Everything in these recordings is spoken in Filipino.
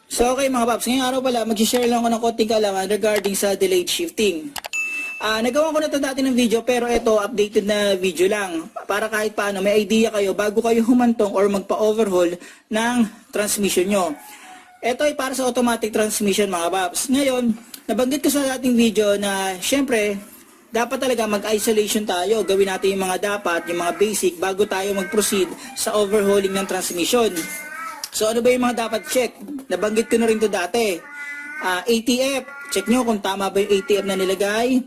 So okay mga paps, ngayong araw pala mag-share lang ako ng konting kaalaman regarding sa delayed shifting. Nagawa ko na ito dati ng video pero ito updated na video lang para kahit paano may idea kayo bago kayo humantong or magpa-overhaul ng transmission nyo. Ito ay para sa automatic transmission mga paps. Ngayon, nabanggit ko sa dating video na syempre dapat talaga mag-isolation tayo. Gawin natin yung mga dapat, yung mga basic bago tayo mag-proceed sa overhauling ng transmission. So ano ba yung mga dapat check? Nabanggit ko na rin to dati. ATF, check nyo kung tama ba yung ATF na nilagay.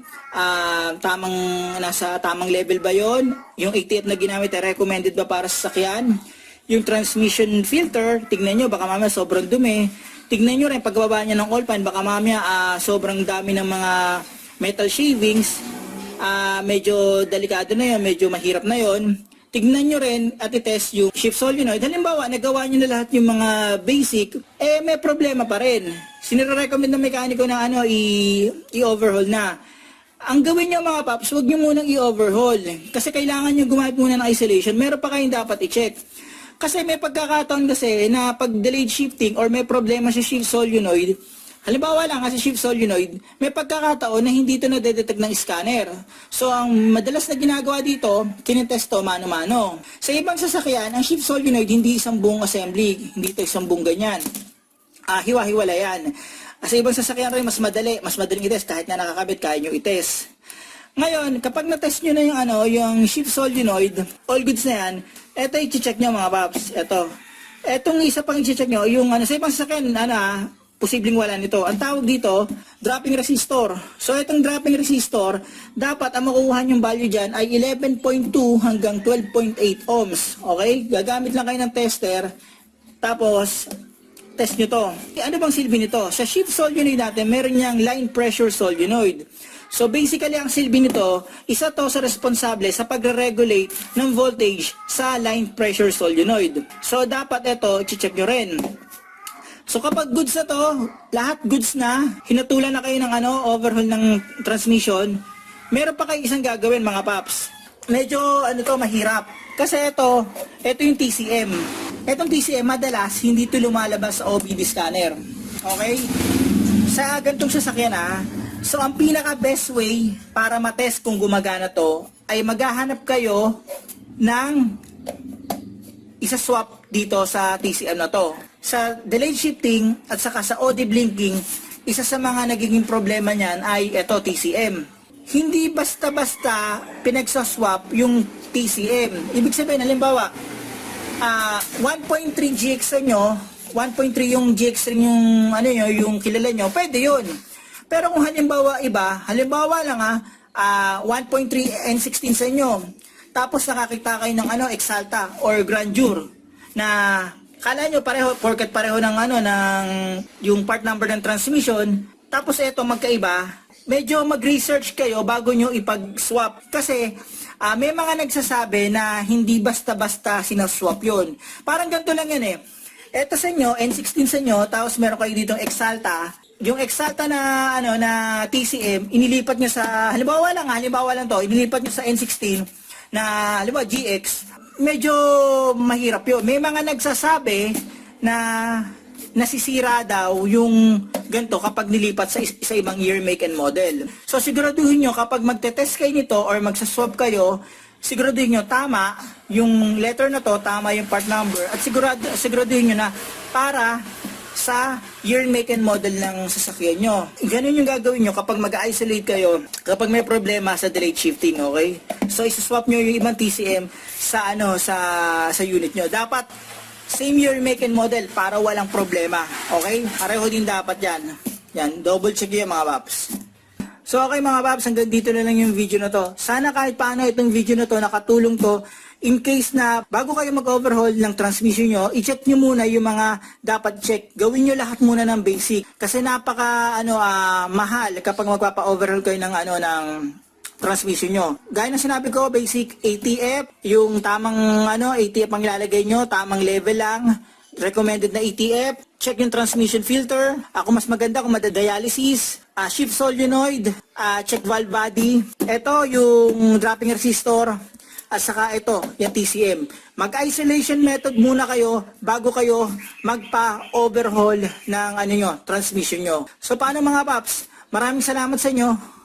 Nasa tamang level ba yon? Yung ATF na ginamit ay recommended ba para sa sasakyan? Yung transmission filter, tignan nyo, baka mamaya sobrang dumi. Tignan nyo rin, pagbaba niya ng oil pan, baka mamaya sobrang dami ng mga metal shavings. Medyo delikado na yun, medyo mahirap na yon. Tignan nyo rin at i-test yung shift solenoid. Halimbawa, nagawa nyo na lahat yung mga basic, may problema pa rin. Sinire-recommend ng mekaniko na i-overhaul na. Ang gawin nyo mga paps, huwag nyo munang i-overhaul. Kasi kailangan nyo gumamit muna ng isolation. Meron pa kayong dapat i-check. Kasi may pagkakataon kasi na pag delayed shifting or may problema sa shift solenoid, halimbawa lang kasi shift solenoid, may pagkakataon na hindi ito nadedetect ng scanner. So ang madalas na ginagawa dito, tinetesto mano-mano. Sa ibang sasakyan, ang shift solenoid hindi isang buong assembly, hindi ito isang buong ganyan. Hiwa-hiwala yan. Sa ibang sasakyan rin mas madaling i-test kahit na nakakabit kaya nyo i-test. Ngayon, kapag na-test nyo na yung shift solenoid, all goods na yan, ito i-check nyo mga paps. Etong isa pang i-check nyo, yung sa ibang sasakyan, posibleng wala nito. Ang tawag dito, dropping resistor. So, itong dropping resistor, dapat ang makukuha yung value dyan ay 11.2 hanggang 12.8 ohms. Okay? Gagamit lang kayo ng tester. Tapos, test nyo to. Ano bang silbi nito? Sa shift solenoid natin, meron niyang line pressure solenoid. So, basically, ang silbi nito, isa to sa responsable sa pagre-regulate ng voltage sa line pressure solenoid. So, dapat ito, i-check nyo rin. So kapag goods na to, lahat goods na, hinatulan na kayo ng overhaul ng transmission, meron pa kayo isang gagawin mga paps. Medyo mahirap. Kasi ito yung TCM. Itong TCM madalas hindi ito lumalabas sa OBD scanner. Okay? Sa gantong sasakyan so ang pinaka best way para matest kung gumagana to ay maghahanap kayo ng isa-swap dito sa TCM na to. Sa delayed shifting at saka sa OD blinking, isa sa mga nagiging problema niyan ay ito, TCM. Hindi basta-basta pinagsaswap yung TCM. Ibig sabihin, halimbawa, 1.3 GX nyo, 1.3 yung GX rin yung, yung kilala nyo, pwede yun. Pero kung halimbawa halimbawa lang 1.3 N16 sa inyo, tapos nakakita kayo ng Exalta or Grandeur na kala nyo pareho, porket pareho ng yung part number ng transmission, tapos ito magkaiba, medyo mag-research kayo bago nyo ipag-swap. Kasi may mga nagsasabi na hindi basta-basta sinaswap yun. Parang ganito lang yan Ito sa inyo, N16 sa inyo, tapos meron kayo ditong Exalta. Yung Exalta na na TCM, inilipat nyo sa, halimbawa lang to, inilipat nyo sa N16 na halimbawa GX. Medyo mahirap yun. May mga nagsasabi na nasisira daw yung ganito kapag nilipat sa ibang year, make, and model. So siguraduhin nyo kapag magte-test kayo nito or magsaswap kayo, siguraduhin nyo tama yung letter na to, tama yung part number, at siguraduhin nyo na para sa year, make, and model ng sasakyan nyo. Ganun yung gagawin nyo kapag mag-isolate kayo, kapag may problema sa delayed shifting, okay? So, isaswap nyo yung ibang TCM sa sa unit nyo. Dapat, same year, make, and model para walang problema, okay? Pareho din dapat yan. Yan, double check yun mga paps. So, okay mga paps, hanggang dito na lang yung video na to. Sana kahit paano itong video na to, nakatulong to in case na bago kayo mag-overhaul ng transmission nyo, i-check nyo muna yung mga dapat check. Gawin nyo lahat muna ng basic. Kasi napaka mahal kapag magpapa-overhaul kayo ng ng transmission nyo. Gaya ng sinabi ko, basic ATF, yung tamang ATF ang ilalagay nyo, tamang level lang. Recommended na ATF. Check yung transmission filter. Ako mas maganda kung madadialysis. Shift solenoid. Check valve body. Ito yung dropping resistor. at saka ito, yung TCM. Mag-isolation method muna kayo bago kayo magpa-overhaul ng transmission nyo. So paano mga paps? Maraming salamat sa inyo.